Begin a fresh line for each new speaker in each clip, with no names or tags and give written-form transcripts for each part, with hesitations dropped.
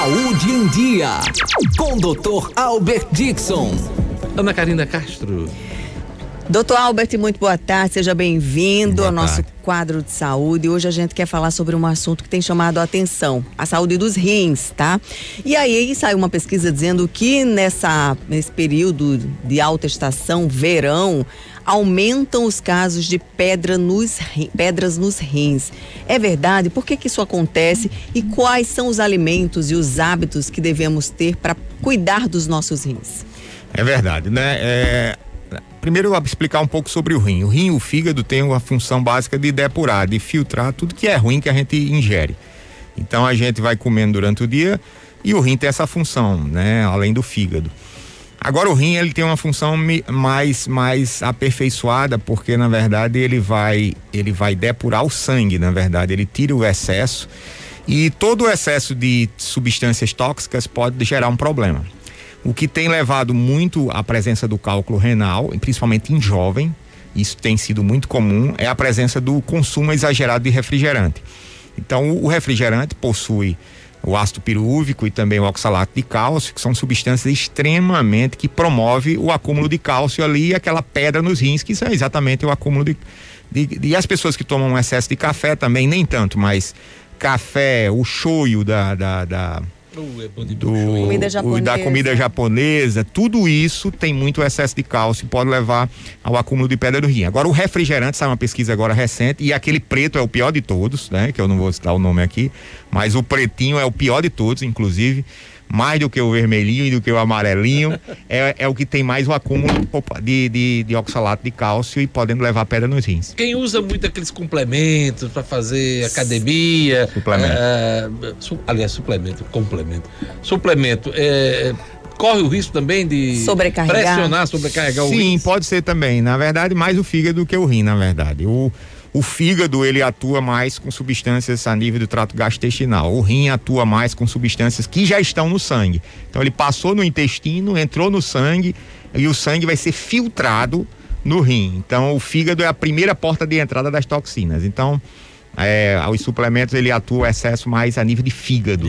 Saúde em Dia, com Dr. Albert Dixon.
Ana Karina Castro.
Doutor Albert, muito boa tarde, seja bem-vindo ao nosso quadro de saúde. Hoje a gente quer falar sobre um assunto que tem chamado a atenção, a saúde dos rins, tá? E aí saiu uma pesquisa dizendo que nesse período de alta estação, verão, aumentam os casos de pedras nos rins. É verdade? Por que isso acontece? E quais são os alimentos e os hábitos que devemos ter para cuidar dos nossos rins?
É verdade, né? Primeiro eu vou explicar um pouco sobre o rim. O rim e o fígado têm uma função básica de depurar, de filtrar tudo que é ruim que a gente ingere. Então a gente vai comendo durante o dia e o rim tem essa função, né? Além do fígado. Agora o rim ele tem uma função mais aperfeiçoada, porque na verdade ele vai depurar o sangue, na verdade ele tira o excesso, e todo o excesso de substâncias tóxicas pode gerar um problema. O que tem levado muito à presença do cálculo renal, principalmente em jovem, isso tem sido muito comum, é a presença do consumo exagerado de refrigerante. Então o refrigerante possui o ácido pirúvico e também o oxalato de cálcio, que são substâncias extremamente que promovem o acúmulo de cálcio ali e aquela pedra nos rins, que é exatamente o acúmulo e as pessoas que tomam um excesso de café também, nem tanto, mas café, o shoyu da comida japonesa, tudo isso tem muito excesso de cálcio e pode levar ao acúmulo de pedra do rim. Agora o refrigerante, saiu uma pesquisa agora recente, e aquele preto é o pior de todos, né? Que eu não vou citar o nome aqui, mas o pretinho é o pior de todos, inclusive, mais do que o vermelhinho e do que o amarelinho, é o que tem mais o acúmulo de oxalato de cálcio e podendo levar pedra nos rins.
Quem usa muito aqueles complementos para fazer academia, suplemento, corre o risco também de sobrecarregar o rim?
Sim, pode ser também, na verdade mais o fígado do que o rim, na verdade. O fígado, ele atua mais com substâncias a nível do trato gastrointestinal. O rim atua mais com substâncias que já estão no sangue. Então ele passou no intestino, entrou no sangue e o sangue vai ser filtrado no rim. Então o fígado é a primeira porta de entrada das toxinas. Então os suplementos, ele atua excesso mais a nível de fígado,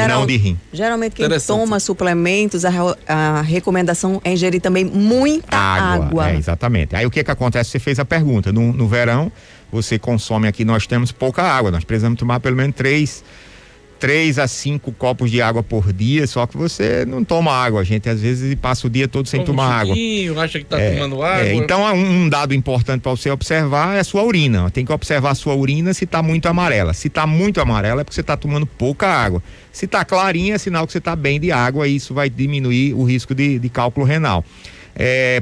não de rim.
Geralmente quem toma suplementos, a recomendação é ingerir também muita água.
Exatamente. Aí o que acontece? Você fez a pergunta, no verão você consome aqui, nós temos pouca água, nós precisamos tomar pelo menos 3 a 5 copos de água por dia, só que você não toma água, a gente às vezes passa o dia todo sem tomar água.
Acha que tá tomando água.
Então um dado importante para você observar é a sua urina. Tem que observar a sua urina se tá muito amarela. Se tá muito amarela é porque você tá tomando pouca água. Se tá clarinha é sinal que você tá bem de água, e isso vai diminuir o risco de cálculo renal.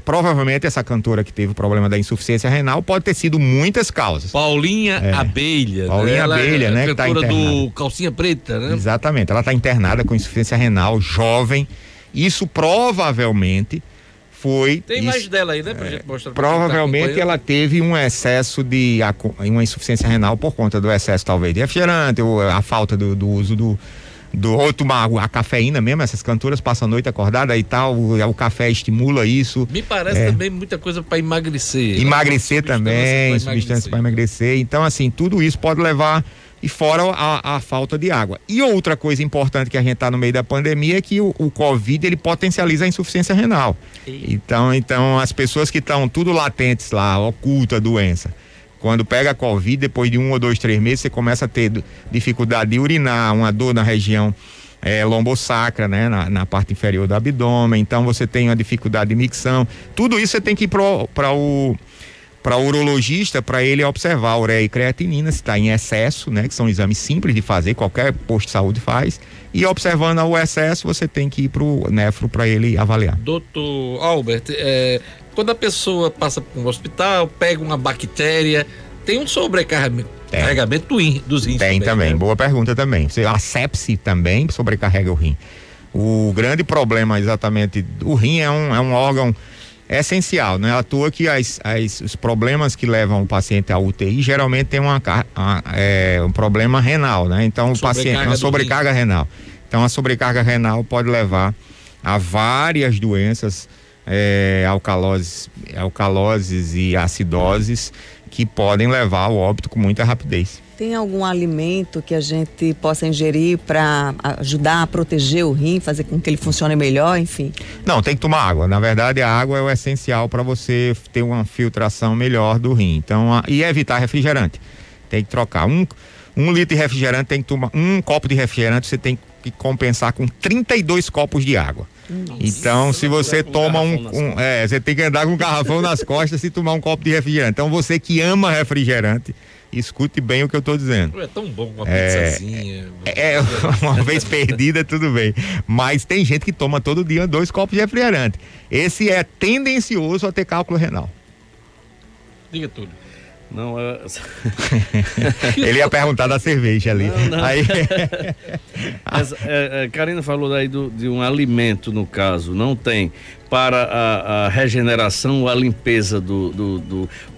Provavelmente essa cantora que teve o problema da insuficiência renal pode ter sido muitas causas.
Paulinha Abelha.
Paulinha Abelha, né?
Que tá internada. Do Calcinha Preta, né?
Exatamente, ela está internada com insuficiência renal, jovem. Isso provavelmente foi...
Tem mais dela aí, né? Pra gente mostrar.
Provavelmente ela teve um excesso uma insuficiência renal por conta do excesso talvez de refrigerante, ou a falta do uso ou tomar a cafeína mesmo. Essas cantoras passam a noite acordada e tal, o café estimula isso.
Me parece também muita coisa para emagrecer.
Emagrecer também, substâncias para emagrecer. Então, assim, tudo isso pode levar, e fora a falta de água. E outra coisa importante que a gente tá no meio da pandemia é que o Covid, ele potencializa a insuficiência renal. Então as pessoas que estão tudo latentes lá, oculta a doença, quando pega a Covid, depois de 1 ou 2, 3 meses, você começa a ter dificuldade de urinar, uma dor na região lombosacra, né? Na parte inferior do abdômen. Então você tem uma dificuldade de micção. Tudo isso você tem que ir para o urologista, para ele observar a ureia e creatinina, se está em excesso, né? Que são exames simples de fazer, qualquer posto de saúde faz. E observando o excesso, você tem que ir para o nefro para ele avaliar.
Doutor Albert, quando a pessoa passa por um hospital, pega uma bactéria, tem um sobrecarregamento dos rins?
Tem também, boa pergunta também. A sepse também sobrecarrega o rim. O grande problema exatamente, o rim é um órgão essencial, não é à toa que os problemas que levam o paciente à UTI geralmente tem um problema renal, né? Então o paciente, uma sobrecarga renal. Então a sobrecarga renal pode levar a várias doenças, alcaloses e acidoses, que podem levar ao óbito com muita rapidez.
Tem algum alimento que a gente possa ingerir para ajudar a proteger o rim, fazer com que ele funcione melhor, enfim?
Não, tem que tomar água. Na verdade, a água é o essencial para você ter uma filtração melhor do rim. Então, e evitar refrigerante. Tem que trocar. Um litro de refrigerante, tem que tomar. Um copo de refrigerante, você tem que compensar com 32 copos de água. Então, se você toma você tem que andar com um garrafão nas costas se tomar um copo de refrigerante. Então, você que ama refrigerante, escute bem o que eu estou dizendo.
É tão bom uma pizzazinha.
Uma vez perdida, tudo bem. Mas tem gente que toma todo dia 2 copos de refrigerante. Esse é tendencioso a ter cálculo renal.
Diga tudo.
Não,
Ele ia perguntar da cerveja ali.
Não.
Aí...
Karina falou aí de um alimento, no caso, não tem para a regeneração, a limpeza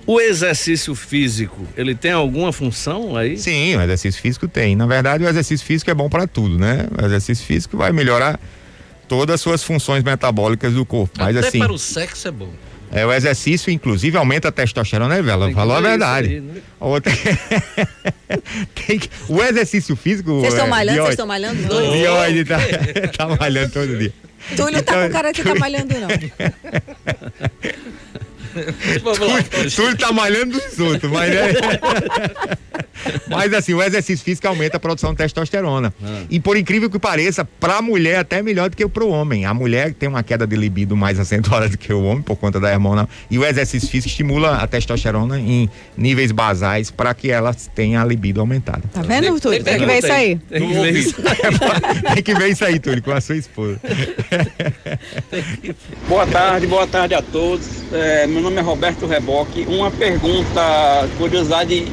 o exercício físico, ele tem alguma função aí?
Sim, o exercício físico tem. Na verdade, o exercício físico é bom para tudo, né? O exercício físico vai melhorar todas as suas funções metabólicas do corpo. Mas
até
assim,
para o sexo é bom.
O exercício, inclusive, aumenta a testosterona, né, Ela falou a verdade.
Aí, né?
O exercício físico.
Vocês estão malhando? Vocês estão malhando?
Bióide tá malhando todo dia.
Túlio tá com cara de tá malhando, não.
Túlio tá malhando dos outros, mas assim, o exercício físico aumenta a produção de testosterona. E por incrível que pareça, pra mulher até é melhor do que pro homem. A mulher tem uma queda de libido mais acentuada do que o homem por conta da hormona. E o exercício físico estimula a testosterona em níveis basais para que ela tenha a libido aumentada.
Tá vendo, Túlio? Tem que ver isso aí.
Tem que ver isso aí, Túlio, com a sua esposa.
Boa tarde a todos. Meu nome é Roberto Reboque. Uma pergunta, curiosidade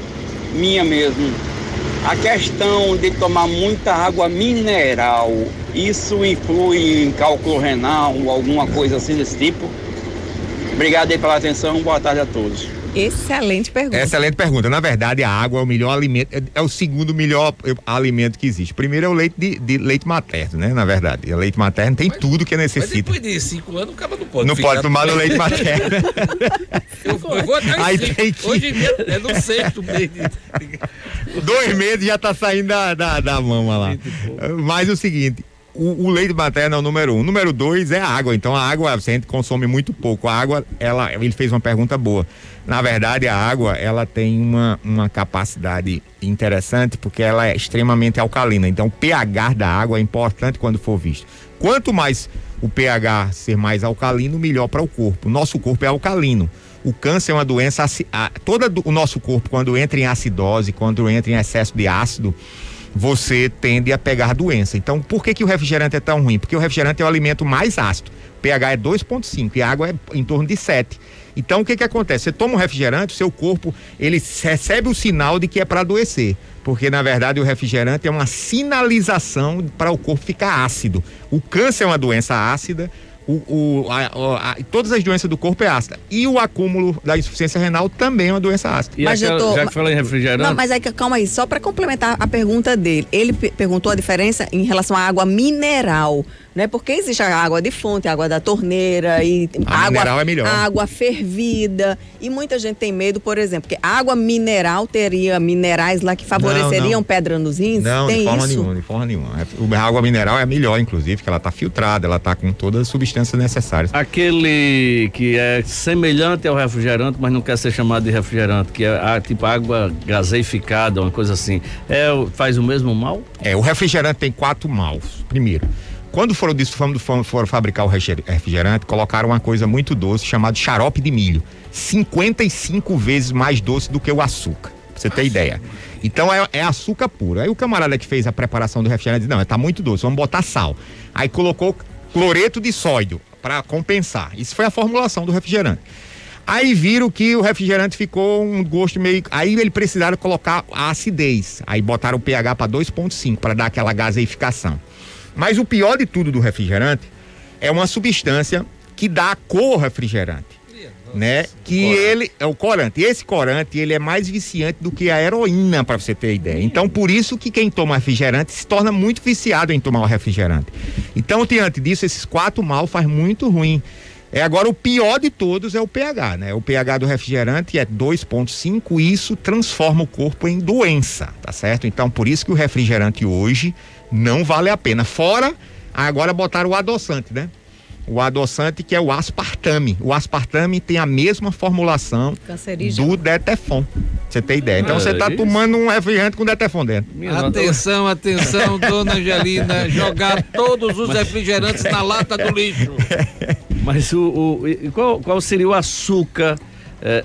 minha mesmo. A questão de tomar muita água mineral, isso influi em cálculo renal ou alguma coisa assim desse tipo? Obrigado aí pela atenção, boa tarde a todos.
Excelente pergunta.
Excelente pergunta. Na verdade, a água é o melhor alimento, é o segundo melhor alimento que existe. Primeiro é o leite de leite materno, né? Na verdade, o leite materno tem tudo que necessita.
Mas depois de 5 anos, o cara não pode.
Não pode tomar no leite materno.
Eu vou até
aí tem que...
Hoje em dia é no sexto mês.
2 meses já tá saindo da mama lá. Mas o seguinte, o leite materno é o número 1. O número 2 é a água. Então a água, a gente consome muito pouco. A água, ele fez uma pergunta boa. Na verdade, a água, ela tem uma capacidade interessante porque ela é extremamente alcalina. Então o pH da água é importante quando for visto. Quanto mais o pH ser mais alcalino, melhor para o corpo. O nosso corpo é alcalino. O câncer é uma doença, todo o nosso corpo, quando entra em acidose, quando entra em excesso de ácido, você tende a pegar doença. Então, por que o refrigerante é tão ruim? Porque o refrigerante é o alimento mais ácido. O pH é 2,5 e a água é em torno de 7. Então, o que acontece? Você toma um refrigerante, o seu corpo, ele recebe o sinal de que é para adoecer. Porque, na verdade, o refrigerante é uma sinalização para o corpo ficar ácido. O câncer é uma doença ácida, todas as doenças do corpo é ácida. E o acúmulo da insuficiência renal também é uma doença ácida.
E já que falei em refrigerante...
Não, mas calma aí, só para complementar a pergunta dele. Ele perguntou a diferença em relação à água mineral, né? Porque existe a água de fonte, a água da torneira e
mineral é melhor.
Água fervida. E muita gente tem medo, por exemplo, que água mineral teria minerais lá que favoreceriam pedra nos rins?
Não,
tem
de forma
isso?
nenhuma, de forma nenhuma. A água mineral é melhor, inclusive, que ela tá filtrada, ela tá com todas as substâncias necessárias.
Aquele que é semelhante ao refrigerante, mas não quer ser chamado de refrigerante, que é tipo água gaseificada, uma coisa assim, faz o mesmo mal?
O refrigerante tem 4 maus. Primeiro, quando foram fabricar o refrigerante, colocaram uma coisa muito doce chamada xarope de milho, 55 vezes mais doce do que o açúcar, pra você ter ideia. Então é açúcar puro. Aí o camarada que fez a preparação do refrigerante disse, não, tá muito doce, vamos botar sal. Aí colocou cloreto de sódio para compensar. Isso foi a formulação do refrigerante. Aí viram que o refrigerante ficou um gosto meio... Aí eles precisaram colocar a acidez. Aí botaram o pH para 2,5 para dar aquela gaseificação. Mas o pior de tudo do refrigerante é uma substância que dá a cor ao refrigerante, né? Que ele é o corante. Esse corante, ele é mais viciante do que a heroína, para você ter ideia. Então, por isso que quem toma refrigerante se torna muito viciado em tomar o refrigerante. Então, diante disso, esses 4 mal faz muito ruim. Agora o pior de todos é o pH, né? O pH do refrigerante é 2,5 e isso transforma o corpo em doença, tá certo? Então por isso que o refrigerante hoje não vale a pena. Fora, agora botaram o adoçante, né? O adoçante que é o aspartame. O aspartame tem a mesma formulação do Detefon. Você tem ideia? Então você tá tomando um refrigerante com Detefon dentro.
Atenção, atenção, dona Angelina, jogar todos os refrigerantes na lata do lixo.
Mas qual seria o açúcar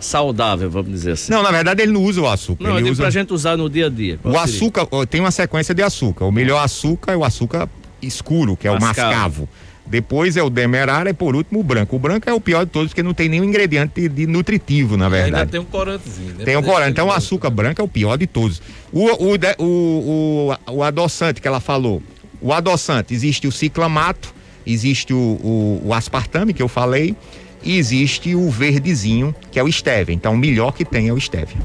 saudável, vamos dizer assim?
Não, na verdade ele não usa o açúcar.
Não,
ele usa
pra gente usar no dia a dia.
O açúcar, tem uma sequência de açúcar. O melhor açúcar é o açúcar escuro, que é o mascavo. Depois é o demerara e por último o branco. O branco é o pior de todos porque não tem nenhum ingrediente de nutritivo, na verdade.
Ainda tem um corantezinho, né?
Tem um corante. Então o açúcar branco é o pior de todos. O adoçante que ela falou. O adoçante, existe o ciclamato, existe o aspartame que eu falei e existe o verdezinho que é o stevia. Então o melhor que tem é o stevia.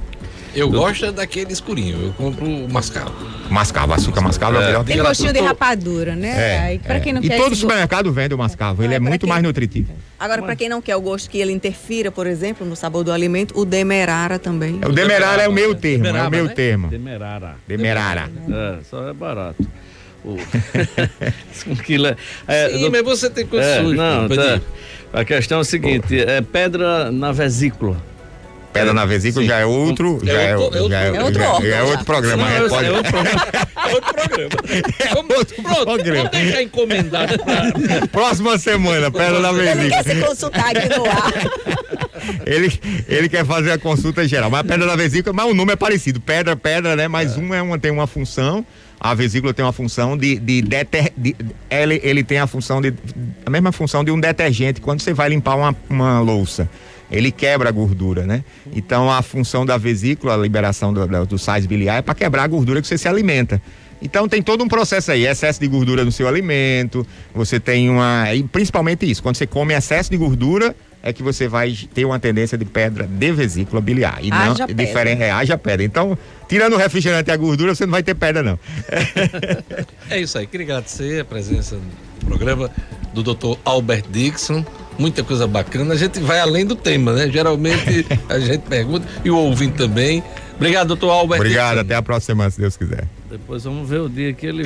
Eu gosto daquele escurinho, eu compro o mascavo.
Mascavo, açúcar mascavo é o melhor.
Tem gostinho de rapadura, né? Aí, pra quem não
e
quer
todo supermercado vende o mascavo, ele é muito mais nutritivo.
Agora, para quem não quer o gosto que ele interfira, por exemplo, no sabor do alimento, o demerara também.
O demerara é o meio termo, é o meio termo.
Demerara. Só é barato.
Sim, mas você tem coisa suja.
Não, tá. A questão é o seguinte, pedra na vesícula.
Pedra na vesícula já é outro, é outro programa.
É outro programa. Vamos deixar encomendado.
Próxima semana, pedra na vesícula.
Ele quer se consultar aqui no ar.
Ele quer fazer a consulta geral, mas a pedra na vesícula, mas o nome é parecido, pedra, né? Mas tem uma função, a vesícula tem uma função ele tem a mesma função de um detergente quando você vai limpar uma louça. Ele quebra a gordura, né? Então a função da vesícula, a liberação do sais biliar é para quebrar a gordura que você se alimenta. Então tem todo um processo aí, excesso de gordura no seu alimento, você tem e principalmente isso, quando você come excesso de gordura é que você vai ter uma tendência de pedra de vesícula biliar. E não diferente, haja pedra. Então, tirando o refrigerante e a gordura, você não vai ter pedra não.
É isso aí, queria agradecer a presença no programa do Dr. Albert Dixon. Muita coisa bacana, a gente vai além do tema, né? Geralmente a gente pergunta e o ouvinte também. Obrigado, doutor Albert.
Obrigado, até a próxima semana, se Deus quiser.
Depois vamos ver o dia que ele